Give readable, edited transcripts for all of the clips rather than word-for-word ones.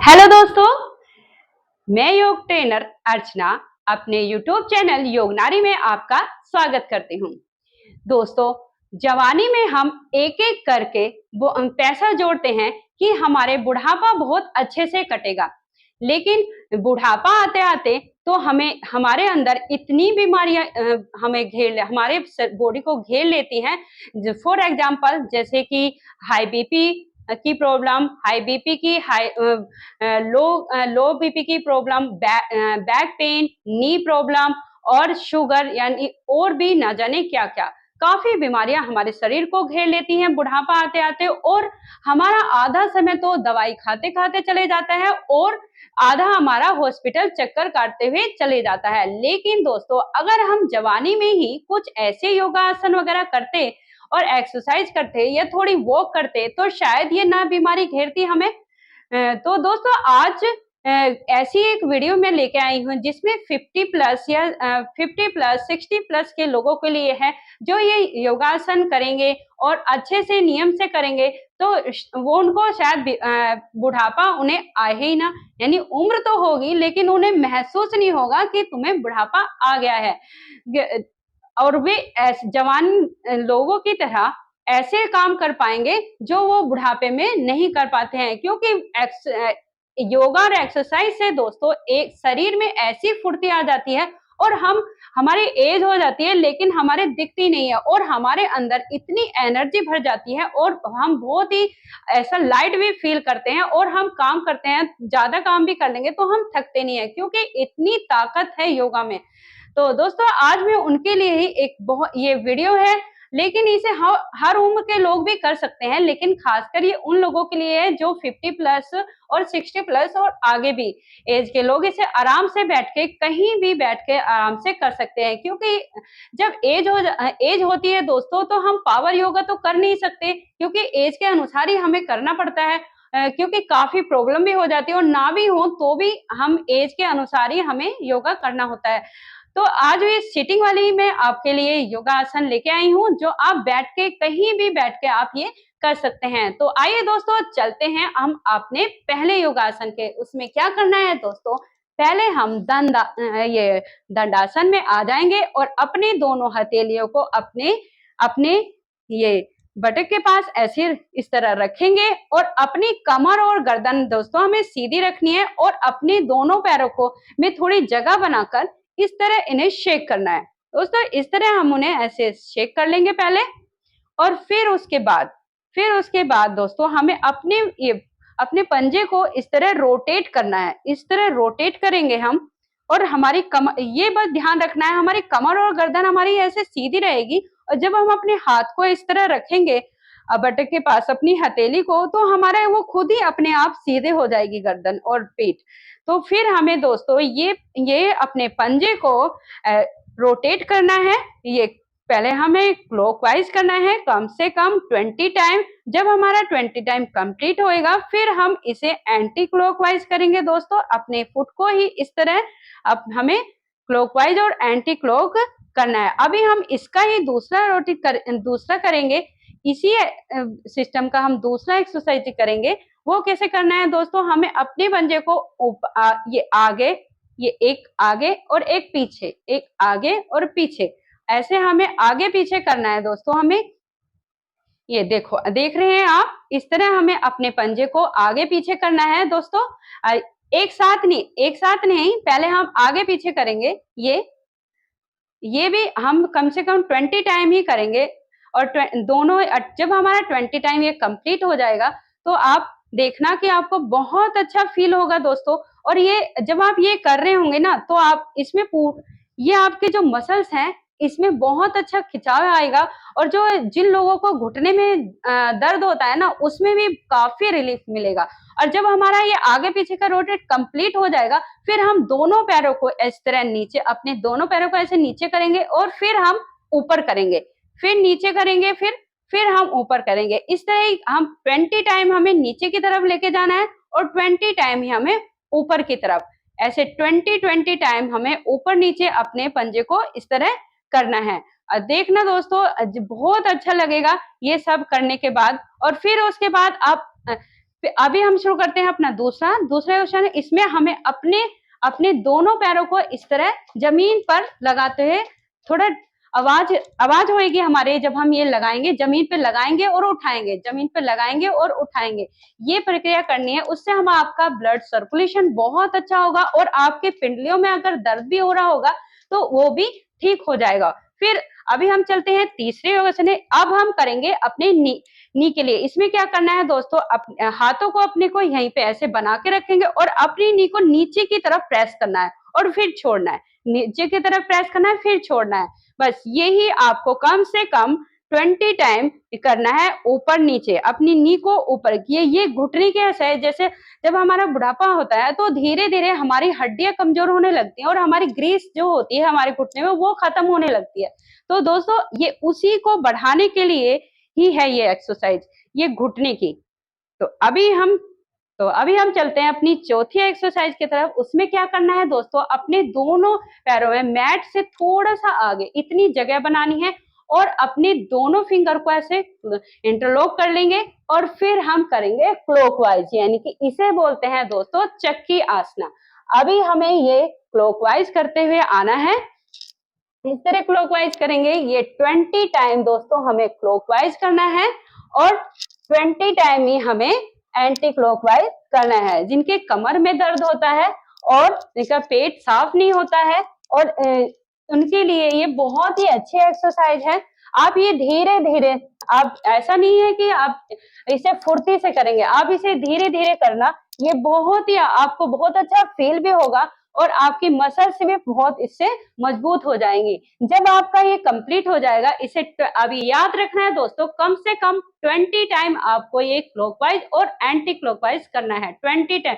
Hello दोस्तों, मैं योग ट्रेनर अर्चना अपने यूट्यूब चैनल योग नारी में आपका स्वागत करती हूँ। दोस्तों, जवानी में हम एक एक करके वो पैसा जोड़ते हैं कि हमारे बुढ़ापा बहुत अच्छे से कटेगा, लेकिन बुढ़ापा आते आते तो हमें हमारे अंदर इतनी बीमारियां हमारे बॉडी को घेर लेती हैं। फॉर एग्जांपल जैसे कि हाई बीपी की प्रॉब्लम, हाई बीपी की लो बीपी की प्रॉब्लम, बैक पेन, नी प्रॉब्लम और शुगर, यानी और भी ना जाने क्या क्या काफी बीमारियां हमारे शरीर को घेर लेती हैं बुढ़ापा आते आते। और हमारा आधा समय तो दवाई खाते खाते चले जाता है और आधा हमारा हॉस्पिटल चक्कर काटते हुए चले जाता है। लेकिन दोस्तों, अगर हम जवानी में ही कुछ ऐसे योगासन वगैरह करते और एक्सरसाइज करते या थोड़ी वॉक करते तो शायद ये ना बीमारी घेरती हमें। तो दोस्तों, आज ऐसी एक वीडियो मैं लेके आई हूँ जिसमें 50 प्लस या 50 प्लस 60 प्लस के लोगों के लिए है, जो ये योगासन करेंगे और अच्छे से नियम से करेंगे तो वो उनको शायद बुढ़ापा उन्हें आए ही ना, यानी उम्र तो होगी लेकिन उन्हें महसूस नहीं होगा कि तुम्हें बुढ़ापा आ गया है। और वे जवान लोगों की तरह ऐसे काम कर पाएंगे जो वो बुढ़ापे में नहीं कर पाते हैं, क्योंकि योगा और एक्सरसाइज से दोस्तों एक शरीर में ऐसी फुर्ती आ जाती है और हमारी एज हो जाती है लेकिन हमारे दिखती नहीं है और हमारे अंदर इतनी एनर्जी भर जाती है और हम बहुत ही ऐसा लाइट भी फील करते हैं और हम काम करते हैं, ज्यादा काम भी कर लेंगे तो हम थकते नहीं है क्योंकि इतनी ताकत है योगा में। तो दोस्तों, आज मैं उनके लिए ही एक बहुत ये वीडियो है, लेकिन इसे हर उम्र के लोग भी कर सकते हैं, लेकिन खासकर ये उन लोगों के लिए है जो 50 प्लस और 60 प्लस और आगे भी एज के लोग इसे आराम से बैठ के कहीं भी बैठ के आराम से कर सकते हैं। क्योंकि जब एज होती है दोस्तों तो हम पावर योगा तो कर नहीं सकते, क्योंकि एज के अनुसार ही हमें करना पड़ता है। क्योंकि काफी प्रॉब्लम भी हो जाती है और ना भी हो तो भी हम एज के अनुसार ही हमें योगा करना होता है। तो आज ये सिटिंग वाली मैं आपके लिए योगा आसन लेके आई हूँ, जो आप बैठ के कहीं भी बैठ के आप ये कर सकते हैं। तो आइए दोस्तों, चलते हैं हम अपने पहले योगासन के। उसमें क्या करना है दोस्तों, पहले हम ये दंडासन में आ जाएंगे और अपने दोनों हथेलियों को अपने अपने ये बटक के पास ऐसे इस तरह रखेंगे और अपनी कमर और गर्दन दोस्तों हमें सीधी रखनी है और अपने दोनों पैरों को में थोड़ी जगह बनाकर इस तरह इन्हें शेक करना है। दोस्तों, इस तरह हम उन्हें ऐसे शेक कर लेंगे पहले और फिर उसके बाद दोस्तों हमें अपने पंजे को इस तरह रोटेट करना है। इस तरह रोटेट करेंगे हम और हमारी कमर, ये बस ध्यान रखना है, हमारी कमर और गर्दन हमारी ऐसे सीधी रहेगी और जब हम अपने हाथ को इस तरह रखेंगे बटक के पास अपनी हथेली को, तो हमारा वो खुद ही अपने आप सीधे हो जाएगी गर्दन और पीठ। तो फिर हमें दोस्तों ये अपने पंजे को रोटेट करना है। ये पहले हमें क्लॉकवाइज करना है कम से कम 20 टाइम। जब हमारा 20 टाइम कंप्लीट होएगा फिर हम इसे एंटी क्लॉकवाइज करेंगे दोस्तों, अपने फुट को ही इस तरह। अब हमें क्लॉकवाइज और एंटी क्लॉक करना है। अभी हम इसका ही दूसरा करेंगे, इसी सिस्टम का हम दूसरा एक्सरसाइज करेंगे। वो कैसे करना है दोस्तों, हमें अपने पंजे को ये आगे, ये एक आगे और एक पीछे, एक आगे और पीछे, ऐसे हमें आगे पीछे करना है दोस्तों। हमें ये देख रहे हैं आप, इस तरह हमें अपने पंजे को आगे पीछे करना है दोस्तों। एक साथ नहीं, पहले हम आगे पीछे करेंगे। ये भी हम कम से कम 20 टाइम ही करेंगे और दोनों जब हमारा 20 टाइम ये कंप्लीट हो जाएगा तो आप देखना कि आपको बहुत अच्छा फील होगा दोस्तों। और ये जब आप ये कर रहे होंगे ना तो आप इसमें ये आपके जो मसल्स हैं इसमें बहुत अच्छा खिंचाव आएगा और जो जिन लोगों को घुटने में दर्द होता है ना उसमें भी काफी रिलीफ मिलेगा। और जब हमारा ये आगे पीछे का रोटेट कंप्लीट हो जाएगा फिर हम दोनों पैरों को इस तरह नीचे, अपने दोनों पैरों को ऐसे नीचे करेंगे और फिर हम ऊपर करेंगे, फिर नीचे करेंगे, फिर हम ऊपर करेंगे। इस तरह ही हम 20 टाइम हमें नीचे की तरफ लेके जाना है और 20 टाइम ही हमें ऊपर की तरफ, ऐसे 20 टाइम हमें ऊपर नीचे अपने पंजे को इस तरह करना है। देखना दोस्तों बहुत अच्छा लगेगा ये सब करने के बाद। और फिर उसके बाद आप फिर अभी हम शुरू करते हैं अपना दूसरा क्वेश्चन। इसमें हमें अपने अपने दोनों पैरों को इस तरह जमीन पर लगाते हुए थोड़ा आवाज आवाज होएगी हमारे, जब हम ये लगाएंगे जमीन पे लगाएंगे और उठाएंगे, जमीन पे लगाएंगे और उठाएंगे, ये प्रक्रिया करनी है। उससे हम आपका ब्लड सर्कुलेशन बहुत अच्छा होगा और आपके पिंडलियों में अगर दर्द भी हो रहा होगा तो वो भी ठीक हो जाएगा। फिर अभी हम चलते हैं तीसरे योगासन है। अब हम करेंगे अपने नी के लिए। इसमें क्या करना है दोस्तों, हाथों को अपने को यहीं पे ऐसे बना के रखेंगे और अपनी नी को नीचे की तरफ प्रेस करना है और फिर छोड़ना है, नीचे की तरफ प्रेस करना है फिर छोड़ना है। बस यही आपको कम से कम 20 टाइम करना है, ऊपर नीचे अपनी नी को ऊपर किए। ये घुटने के ऐसा है, जैसे जब हमारा बुढ़ापा होता है तो धीरे धीरे हमारी हड्डियां कमजोर होने लगती हैं और हमारी ग्रीस जो होती है हमारे घुटने में वो खत्म होने लगती है। तो दोस्तों ये उसी को बढ़ाने के लिए ही है ये एक्सरसाइज, ये घुटने की। तो अभी हम चलते हैं अपनी चौथी एक्सरसाइज की तरफ। उसमें क्या करना है दोस्तों, अपने दोनों पैरों में मैट से थोड़ा सा आगे इतनी जगह बनानी है और अपने दोनों फिंगर को ऐसे इंटरलॉक कर लेंगे और फिर हम करेंगे क्लॉकवाइज, यानी कि इसे बोलते हैं दोस्तों चक्की आसना। अभी हमें ये क्लॉकवाइज करते हुए आना है, इस तरह क्लॉकवाइज करेंगे। ये 20 टाइम दोस्तों हमें क्लॉकवाइज करना है और 20 टाइम ही हमें एंटी क्लॉकवाइज करना है। जिनके कमर में दर्द होता है और जिनका पेट साफ नहीं होता है और उनके लिए ये बहुत ही अच्छी एक्सरसाइज है। आप ये धीरे धीरे, आप ऐसा नहीं है कि आप इसे फुर्ती से करेंगे, आप इसे धीरे धीरे करना। ये बहुत ही आपको बहुत अच्छा फील भी होगा और आपकी मसल्स भी बहुत इससे मजबूत हो जाएंगी। जब आपका ये कंप्लीट हो जाएगा, इसे अभी याद रखना है दोस्तों, कम से कम 20 टाइम आपको ये क्लॉकवाइज और एंटी क्लॉकवाइज करना है, 20 टाइम।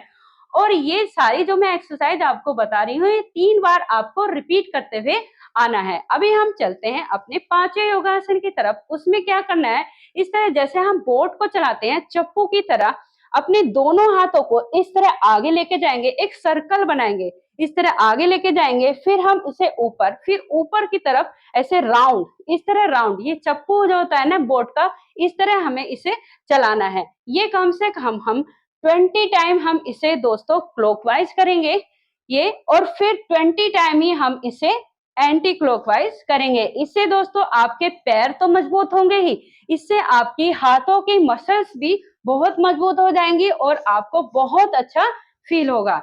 और ये सारी जो मैं एक्सरसाइज आपको बता रही हूँ, ये 3 बार आपको रिपीट करते हुए आना है। अभी हम चलते हैं अपने 5वें योगासन की तरफ। उसमें क्या करना है, इस तरह जैसे हम बोट को चलाते हैं चप्पू की तरह, अपने दोनों हाथों को इस तरह आगे लेके जाएंगे, एक सर्कल बनाएंगे, इस तरह आगे लेके जाएंगे। फिर हम उसे ऊपर, फिर ऊपर की तरफ ऐसे राउंड, इस तरह राउंड, ये चप्पू जो होता है ना बोट का, इस तरह हमें इसे चलाना है। ये कम से कम हम 20 टाइम हम इसे दोस्तों क्लॉकवाइज करेंगे ये, और फिर 20 टाइम ही हम इसे एंटी क्लॉकवाइज करेंगे। इससे दोस्तों आपके पैर तो मजबूत होंगे ही, इससे आपकी हाथों की मसल्स भी बहुत मजबूत हो जाएंगी और आपको बहुत अच्छा फील होगा।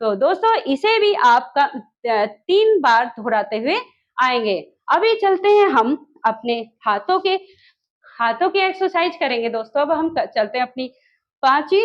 तो दोस्तों इसे भी आपका 3 बार दोहराते हुए आएंगे। अभी चलते हैं हम अपने हाथों की एक्सरसाइज करेंगे दोस्तों। अब हम चलते हैं अपनी 5वीं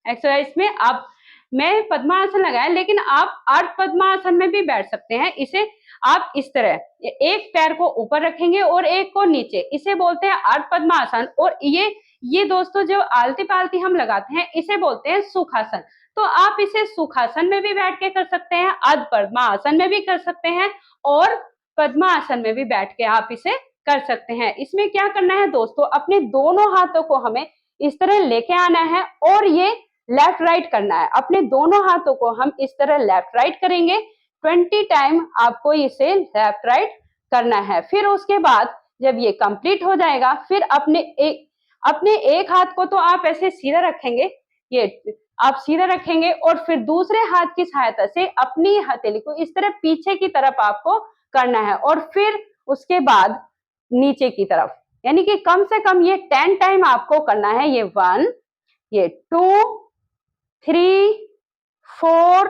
एक्सरसाइज में। आप मैं पद्मासन लगाया, लेकिन आप अर्ध पद्मासन में भी बैठ सकते हैं। इसे आप इस तरह एक पैर को ऊपर रखेंगे और एक को नीचे, इसे बोलते हैं अर्ध पद्मासन। और ये दोस्तों जो आलती पालती हम लगाते हैं इसे बोलते हैं सुखासन। तो आप इसे सुखासन में भी बैठ के कर सकते हैं, अर्ध पद्मासन में भी कर सकते हैं और पद्मासन में भी बैठ के आप इसे कर सकते हैं। इसमें क्या करना है दोस्तों, अपने दोनों हाथों को हमें इस तरह लेके आना है और ये लेफ्ट राइट करना है। अपने दोनों हाथों को हम इस तरह लेफ्ट राइट करेंगे। 20 टाइम आपको इसे लेफ्ट राइट करना है। फिर उसके बाद जब ये कंप्लीट हो जाएगा, फिर अपने एक हाथ को तो आप ऐसे सीधा रखेंगे, ये आप सीधा रखेंगे और फिर दूसरे हाथ की सहायता से अपनी हथेली को इस तरह पीछे की तरफ आपको करना है और फिर उसके बाद नीचे की तरफ, यानी कि कम से कम ये 10 टाइम आपको करना है। ये 1, ये 2, 3, 4,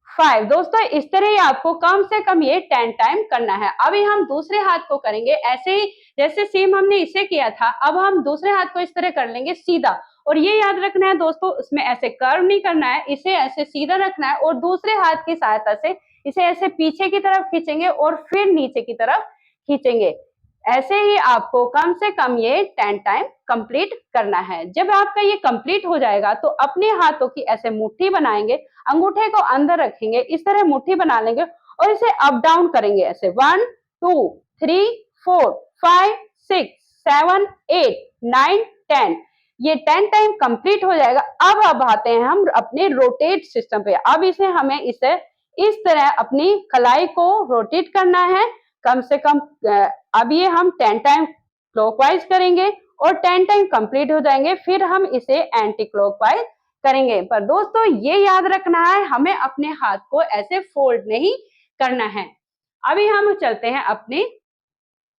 5 दोस्तों, इस तरह ही आपको कम से कम ये 10 टाइम करना है। अभी हम दूसरे हाथ को करेंगे ऐसे ही, जैसे सेम हमने इसे किया था। अब हम दूसरे हाथ को इस तरह कर लेंगे सीधा, और ये याद रखना है दोस्तों, इसमें ऐसे कर्व नहीं करना है, इसे ऐसे सीधा रखना है और दूसरे हाथ की सहायता से इसे ऐसे पीछे की तरफ खींचेंगे और फिर नीचे की तरफ खींचेंगे। ऐसे ही आपको कम से कम ये 10 टाइम कंप्लीट करना है। जब आपका ये कंप्लीट हो जाएगा तो अपने हाथों की ऐसे मुट्ठी बनाएंगे, अंगूठे को अंदर रखेंगे, इस तरह मुट्ठी बना लेंगे और इसे अप डाउन करेंगे ऐसे 1, 2, 3, 4, 5, 6, 7, 8, 9, 10। ये 10 टाइम कंप्लीट हो जाएगा। अब आते हैं हम अपने रोटेट सिस्टम पे। अब हमें इसे इस तरह अपनी कलाई को रोटेट करना है कम से कम। अब ये हम 10 टाइम क्लॉकवाइज करेंगे और 10 टाइम कंप्लीट हो जाएंगे, फिर हम इसे एंटी क्लॉकवाइज करेंगे। पर दोस्तों ये याद रखना है, हमें अपने हाथ को ऐसे फोल्ड नहीं करना है। अभी हम चलते हैं अपने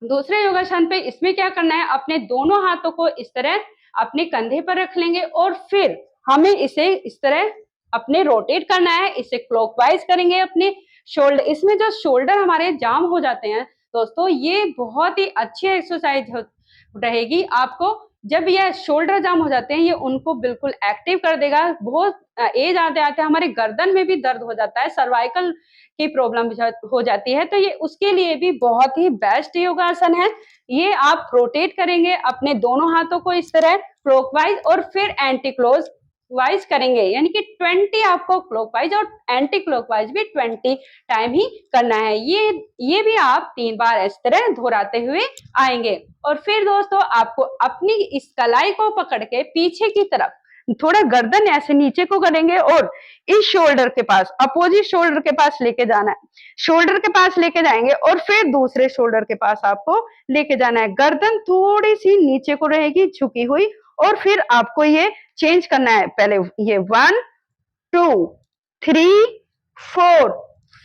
दूसरे योगासन पे। इसमें क्या करना है, अपने दोनों हाथों को इस तरह अपने कंधे पर रख लेंगे और फिर हमें इसे इस तरह अपने रोटेट करना है, इसे क्लॉकवाइज करेंगे अपने शोल्डर। इसमें जो शोल्डर हमारे जाम हो जाते हैं दोस्तों, ये बहुत ही अच्छी एक्सरसाइज रहेगी आपको। जब ये शोल्डर जाम हो जाते हैं, ये उनको बिल्कुल एक्टिव कर देगा। बहुत एज आते आते हमारे गर्दन में भी दर्द हो जाता है, सर्वाइकल की प्रॉब्लम हो जाती है, तो ये उसके लिए भी बहुत ही बेस्ट योगासन है। ये आप रोटेट करेंगे अपने दोनों हाथों को इस तरह क्लॉकवाइज और फिर एंटी क्लॉकवाइज करेंगे, यानी कि 20 आपको क्लॉकवाइज और एंटी क्लॉकवाइज भी 20 टाइम ही करना है। ये भी आप 3 बार इस तरह दोहराते हुए आएंगे। और फिर दोस्तों आपको अपनी इस कलाई को पकड़ के पीछे की तरफ थोड़ा गर्दन ऐसे नीचे को करेंगे और इस शोल्डर के पास, अपोजिट शोल्डर के पास लेके जाना है। शोल्डर के पास लेके जाएंगे और फिर दूसरे शोल्डर के पास आपको लेके जाना है। गर्दन थोड़ी सी नीचे को रहेगी झुकी हुई, और फिर आपको ये चेंज करना है। पहले ये 1 2 3 4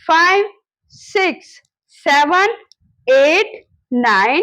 5 6 7 8 9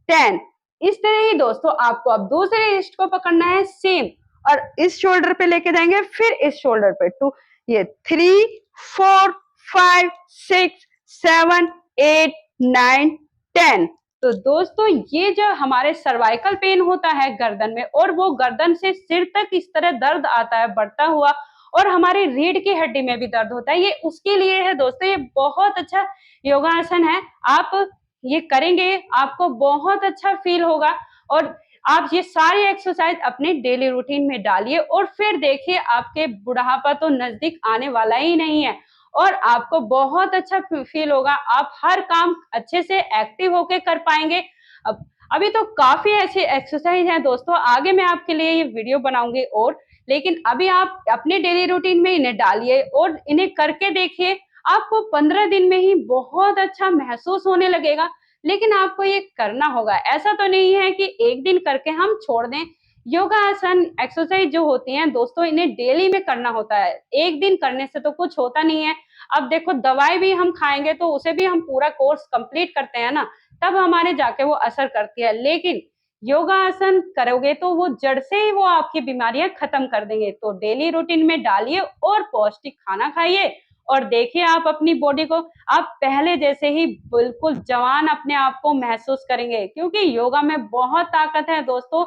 10। इस तरह ही दोस्तों आपको अब दूसरे रिस्ट को पकड़ना है सेम, और इस शोल्डर पे लेके जाएंगे, फिर इस शोल्डर पे 2, ये 3 4 5 6 7 8 9 10। तो दोस्तों ये जो हमारे सर्वाइकल पेन होता है गर्दन में, और वो गर्दन से सिर तक इस तरह दर्द आता है बढ़ता हुआ, और हमारी रीढ़ की हड्डी में भी दर्द होता है, ये उसके लिए है दोस्तों। ये बहुत अच्छा योगासन है, आप ये करेंगे आपको बहुत अच्छा फील होगा। और आप ये सारी एक्सरसाइज अपने डेली रूटीन में डालिए, और फिर देखिए आपके बुढ़ापा तो नजदीक आने वाला ही नहीं है, और आपको बहुत अच्छा फील होगा। आप हर काम अच्छे से एक्टिव होके कर पाएंगे। अब अभी तो काफी ऐसी एक्सरसाइज है दोस्तों, आगे मैं आपके लिए ये वीडियो बनाऊंगी, और लेकिन अभी आप अपने डेली रूटीन में इन्हें डालिए और इन्हें करके देखिए। आपको 15 दिन में ही बहुत अच्छा महसूस होने लगेगा। लेकिन आपको ये करना होगा, ऐसा तो नहीं है कि एक दिन करके हम छोड़ दें। योगा आसन एक्सरसाइज जो होती हैं दोस्तों, इन्हें डेली में करना होता है, एक दिन करने से तो कुछ होता नहीं है। अब देखो दवाई भी हम खाएंगे तो उसे भी हम पूरा कोर्स कंप्लीट करते हैं ना, तब हमारे जाके वो असर करती है। लेकिन योगा आसन करोगे तो वो जड़ से ही वो आपकी बीमारियां खत्म कर देंगे। तो डेली रूटीन में डालिए और पौष्टिक खाना खाइए, और देखिए आप अपनी बॉडी को, आप पहले जैसे ही बिल्कुल जवान अपने आप को महसूस करेंगे, क्योंकि योगा में बहुत ताकत है दोस्तों।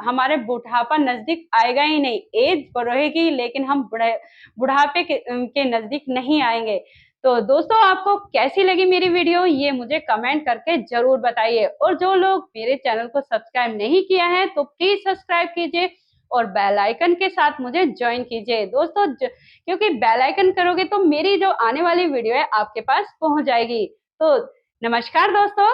हमारे बुढ़ापा नजदीक आएगा ही नहीं, एज बढ़ेगी लेकिन हम बुढ़ापे के नजदीक नहीं आएंगे। तो दोस्तों आपको कैसी लगी मेरी वीडियो, ये मुझे कमेंट करके जरूर बताइए। और जो लोग मेरे चैनल को सब्सक्राइब नहीं किया है तो प्लीज सब्सक्राइब कीजिए और बेल आइकन के साथ मुझे ज्वाइन कीजिए दोस्तों, क्योंकि बेल आइकन करोगे तो मेरी जो आने वाली वीडियो है आपके पास पहुंच जाएगी। तो नमस्कार दोस्तों।